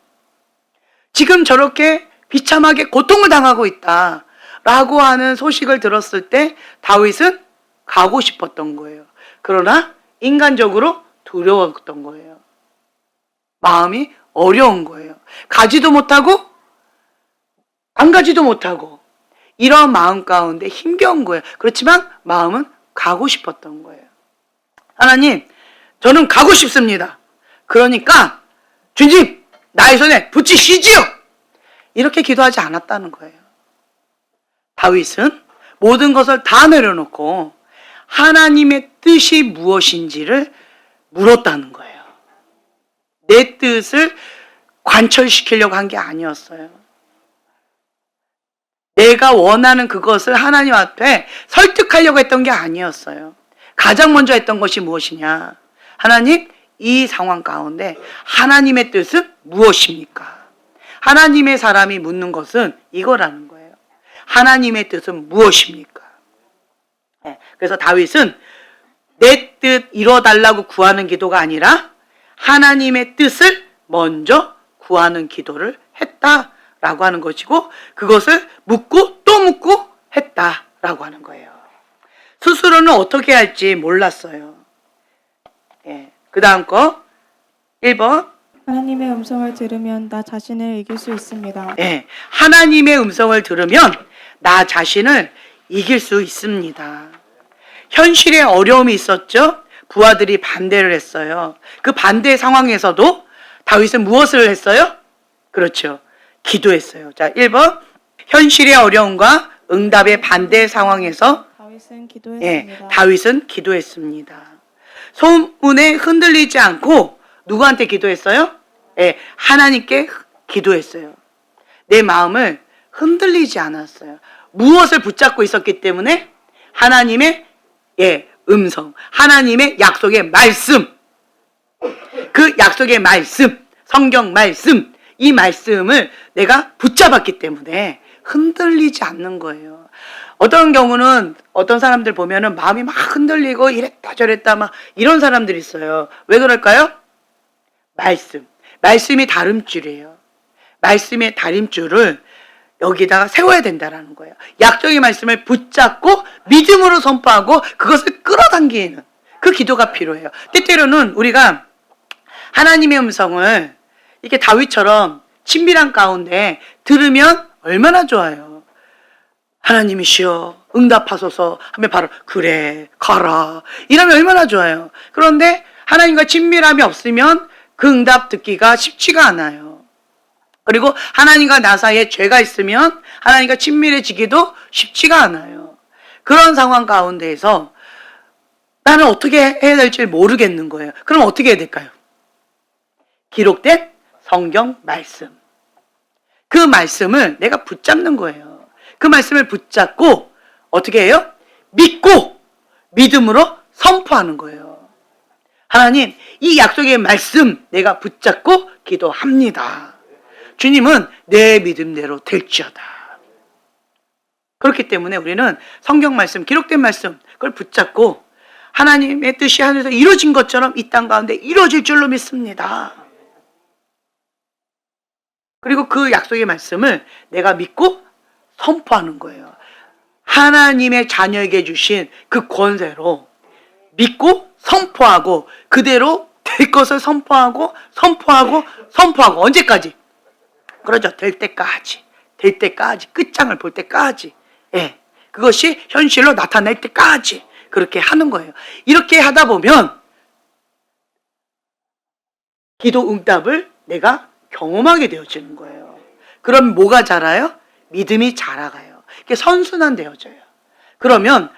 지금 저렇게 비참하게 고통을 당하고 있다 라고 하는 소식을 들었을 때 다윗은 가고 싶었던 거예요. 그러나 인간적으로 두려웠던 거예요. 마음이 어려운 거예요. 가지도 못하고 안 가지도 못하고 이런 마음 가운데 힘겨운 거예요. 그렇지만 마음은 가고 싶었던 거예요. 하나님, 저는 가고 싶습니다. 그러니까 주님, 나의 손에 붙이시지요. 이렇게 기도하지 않았다는 거예요. 다윗은 모든 것을 다 내려놓고 하나님의 뜻이 무엇인지를 물었다는 거예요. 내 뜻을 관철시키려고 한 게 아니었어요. 내가 원하는 그것을 하나님 앞에 설득하려고 했던 게 아니었어요. 가장 먼저 했던 것이 무엇이냐? 하나님, 이 상황 가운데 하나님의 뜻은 무엇입니까? 하나님의 사람이 묻는 것은 이거라는 거예요. 하나님의 뜻은 무엇입니까? 그래서 다윗은 내 뜻 이뤄달라고 구하는 기도가 아니라 하나님의 뜻을 먼저 구하는 기도를 했다라고 하는 것이고, 그것을 묻고 또 묻고 했다라고 하는 거예요. 스스로는 어떻게 할지 몰랐어요. 그 다음 거 1번. 하나님의 음성을 들으면 나 자신을 이길 수 있습니다. 하나님의 음성을 들으면 나 자신을 이길 수 있습니다. 현실에 어려움이 있었죠. 부하들이 반대를 했어요. 그 반대 상황에서도 다윗은 무엇을 했어요? 그렇죠. 기도했어요. 자, 1번. 현실의 어려움과 응답의 반대 상황에서 다윗은 기도했습니다. 다윗은 기도했습니다. 소문에 흔들리지 않고 누구한테 기도했어요? 하나님께 기도했어요. 내 마음을 흔들리지 않았어요. 무엇을 붙잡고 있었기 때문에? 하나님의 음성, 하나님의 약속의 말씀, 그 약속의 말씀, 성경 말씀, 이 말씀을 내가 붙잡았기 때문에 흔들리지 않는 거예요. 어떤 경우는 어떤 사람들 보면은 마음이 막 흔들리고 이랬다 저랬다 막 이런 사람들이 있어요. 왜 그럴까요? 말씀이 다림줄이에요. 말씀의 다림줄을 여기다가 세워야 된다라는 거예요. 약속의 말씀을 붙잡고 믿음으로 선포하고 그것을 끌어당기는 그 기도가 필요해요. 때때로는 우리가 하나님의 음성을 이렇게 다윗처럼 친밀한 가운데 들으면 얼마나 좋아요. 하나님이시여 응답하소서 하면 바로 그래 가라 이러면 얼마나 좋아요. 그런데 하나님과 친밀함이 없으면 그 응답 듣기가 쉽지가 않아요. 그리고 하나님과 나 사이에 죄가 있으면 하나님과 친밀해지기도 쉽지가 않아요. 그런 상황 가운데에서 나는 어떻게 해야 될지 모르겠는 거예요. 그럼 어떻게 해야 될까요? 기록된 성경 말씀, 그 말씀을 내가 붙잡는 거예요. 그 말씀을 붙잡고 어떻게 해요? 믿고 믿음으로 선포하는 거예요. 하나님, 이 약속의 말씀 내가 붙잡고 기도합니다. 주님은 내 믿음대로 될지어다. 그렇기 때문에 우리는 성경 말씀, 기록된 말씀, 그걸 붙잡고 하나님의 뜻이 하늘에서 이루어진 것처럼 이 땅 가운데 이루어질 줄로 믿습니다. 그리고 그 약속의 말씀을 내가 믿고 선포하는 거예요. 하나님의 자녀에게 주신 그 권세로 믿고 선포하고 그대로 될 것을 선포하고 언제까지? 그러죠. 될 때까지. 끝장을 볼 때까지. 예. 그것이 현실로 나타날 때까지 그렇게 하는 거예요. 이렇게 하다 보면 기도 응답을 내가 경험하게 되어지는 거예요. 그럼 뭐가 자라요? 믿음이 자라가요. 이게 선순환되어져요. 그러면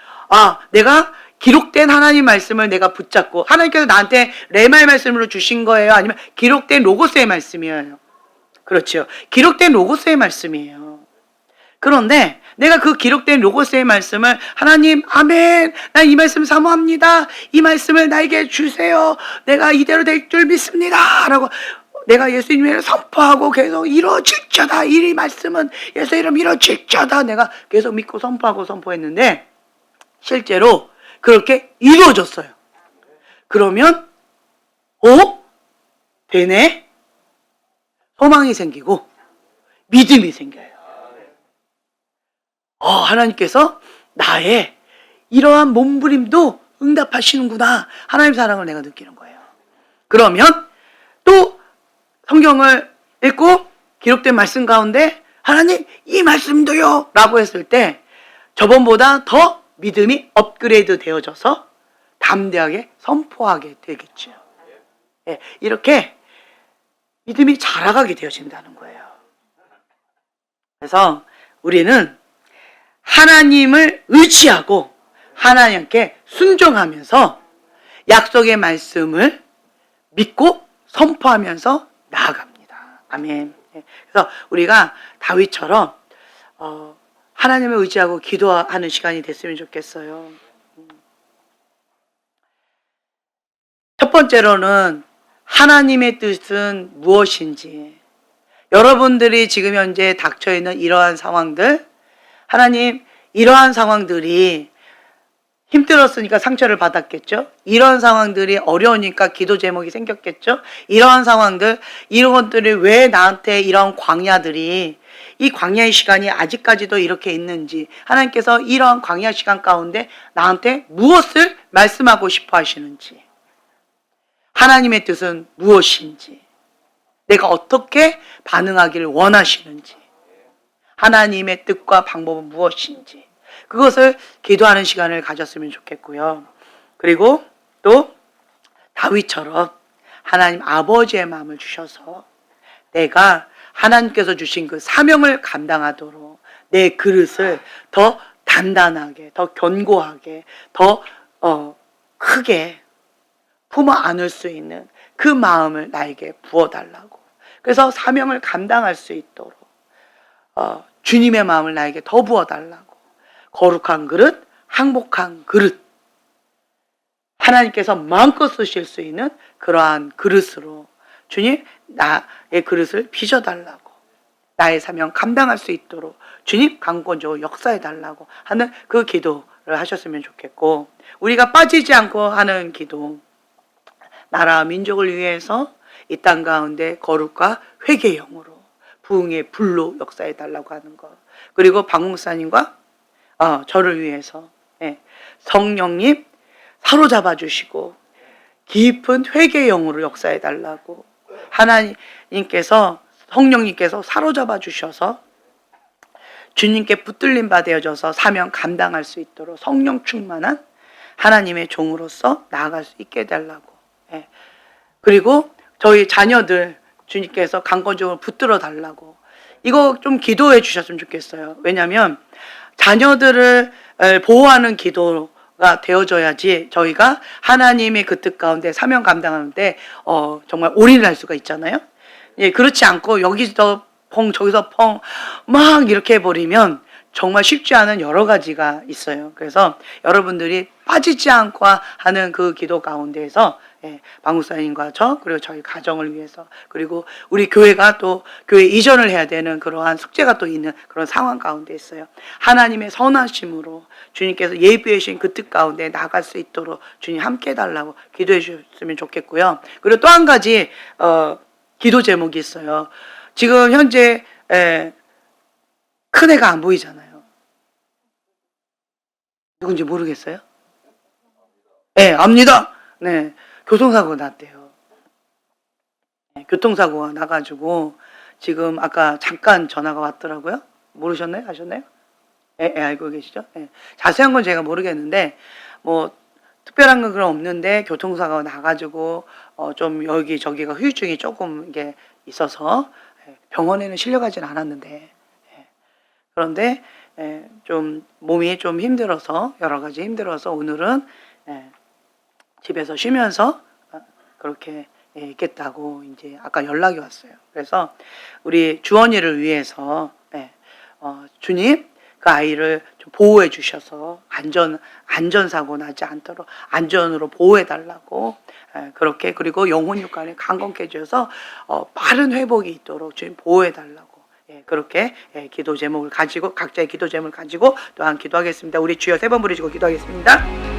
내가 기록된 하나님 말씀을 내가 붙잡고, 하나님께서 나한테 레마의 말씀으로 주신 거예요? 아니면 기록된 로고스의 말씀이에요? 그렇죠. 기록된 로고스의 말씀이에요. 그런데 내가 그 기록된 로고스의 말씀을 하나님, 아멘, 나 이 말씀 사모합니다. 이 말씀을 나에게 주세요. 내가 이대로 될 줄 믿습니다. 라고 내가 예수님을 선포하고 계속 이루어질자다. 이 말씀은 예수 이름 이루어질자다. 내가 계속 믿고 선포했는데 실제로 그렇게 이루어졌어요. 그러면 되네? 소망이 생기고 믿음이 생겨요. 하나님께서 나의 이러한 몸부림도 응답하시는구나. 하나님의 사랑을 내가 느끼는 거예요. 그러면 또 성경을 읽고 기록된 말씀 가운데 하나님 이 말씀도요 라고 했을 때 저번보다 더 믿음이 업그레이드 되어져서 담대하게 선포하게 되겠죠. 예, 이렇게 믿음이 자라가게 되어진다는 거예요. 그래서 우리는 하나님을 의지하고 하나님께 순종하면서 약속의 말씀을 믿고 선포하면서 나아갑니다. 아멘. 그래서 우리가 다윗처럼 하나님을 의지하고 기도하는 시간이 됐으면 좋겠어요. 첫 번째로는 하나님의 뜻은 무엇인지, 여러분들이 지금 현재 닥쳐있는 이러한 상황들, 하나님 이러한 상황들이 힘들었으니까 상처를 받았겠죠. 이런 상황들이 어려우니까 기도 제목이 생겼겠죠. 이러한 상황들, 이런 것들이 왜 나한테 이런 광야들이, 이 광야의 시간이 아직까지도 이렇게 있는지, 하나님께서 이러한 광야 시간 가운데 나한테 무엇을 말씀하고 싶어 하시는지, 하나님의 뜻은 무엇인지, 내가 어떻게 반응하기를 원하시는지, 하나님의 뜻과 방법은 무엇인지, 그것을 기도하는 시간을 가졌으면 좋겠고요. 그리고 또 다윗처럼 하나님 아버지의 마음을 주셔서 내가 하나님께서 주신 그 사명을 감당하도록 내 그릇을 더 단단하게, 더 견고하게, 더 크게 품어 안을 수 있는 그 마음을 나에게 부어달라고. 그래서 사명을 감당할 수 있도록 주님의 마음을 나에게 더 부어달라고. 거룩한 그릇, 항복한 그릇, 하나님께서 마음껏 쓰실 수 있는 그러한 그릇으로 주님 나의 그릇을 빚어달라고, 나의 사명 감당할 수 있도록 주님 강권적으로 역사해달라고 하는 그 기도를 하셨으면 좋겠고, 우리가 빠지지 않고 하는 기도, 나라 민족을 위해서 이 땅 가운데 거룩과 회개의 영으로 부흥의 불로 역사해달라고 하는 것, 그리고 박목사님과 저를 위해서 성령님 사로잡아 주시고 깊은 회개의 영으로 역사해 달라고, 하나님께서 성령님께서 사로잡아 주셔서 주님께 붙들림 바 되어져서 사명 감당할 수 있도록 성령 충만한 하나님의 종으로서 나아갈 수 있게 해달라고. 그리고 저희 자녀들 주님께서 강권적으로 붙들어 달라고, 이거 좀 기도해 주셨으면 좋겠어요. 왜냐하면 자녀들을 보호하는 기도가 되어져야지 저희가 하나님의 그 뜻 가운데 사명 감당하는데 정말 올인을 할 수가 있잖아요. 예, 그렇지 않고 여기서 펑 저기서 펑 막 이렇게 해버리면 정말 쉽지 않은 여러 가지가 있어요. 그래서 여러분들이 빠지지 않고 하는 그 기도 가운데에서 박목사님과 저 그리고 저희 가정을 위해서 그리고 우리 교회가 또 교회 이전을 해야 되는 그러한 숙제가 또 있는 그런 상황 가운데 있어요. 하나님의 선하심으로 주님께서 예비해 주신 그 뜻 가운데 나갈 수 있도록 주님 함께 해달라고 기도해 주셨으면 좋겠고요. 그리고 또 한 가지 기도 제목이 있어요. 지금 현재 큰 애가 안 보이잖아요. 누군지 모르겠어요? 네, 압니다. 네, 교통사고 났대요. 네, 교통사고가 나가지고 지금 아까 잠깐 전화가 왔더라고요. 모르셨나요? 아셨나요? 알고 계시죠? 자세한 건 제가 모르겠는데 뭐 특별한 건 그런 없는데 교통사고가 나가지고 좀 여기저기가 후유증이 조금 이게 있어서 병원에는 실려가진 않았는데 그런데 좀 몸이 좀 힘들어서 여러 가지 힘들어서 오늘은 집에서 쉬면서 그렇게 있겠다고 이제 아까 연락이 왔어요. 그래서 우리 주원이를 위해서 주님 그 아이를 좀 보호해 주셔서 안전사고 나지 않도록 안전으로 보호해 달라고 그렇게 그리고 영혼 육간에 강건케 해주셔서 빠른 회복이 있도록 주님 보호해 달라고 그렇게 기도 제목을 가지고 각자의 기도 제목을 가지고 또한 기도하겠습니다. 우리 주여 세 번 부르시고 기도하겠습니다.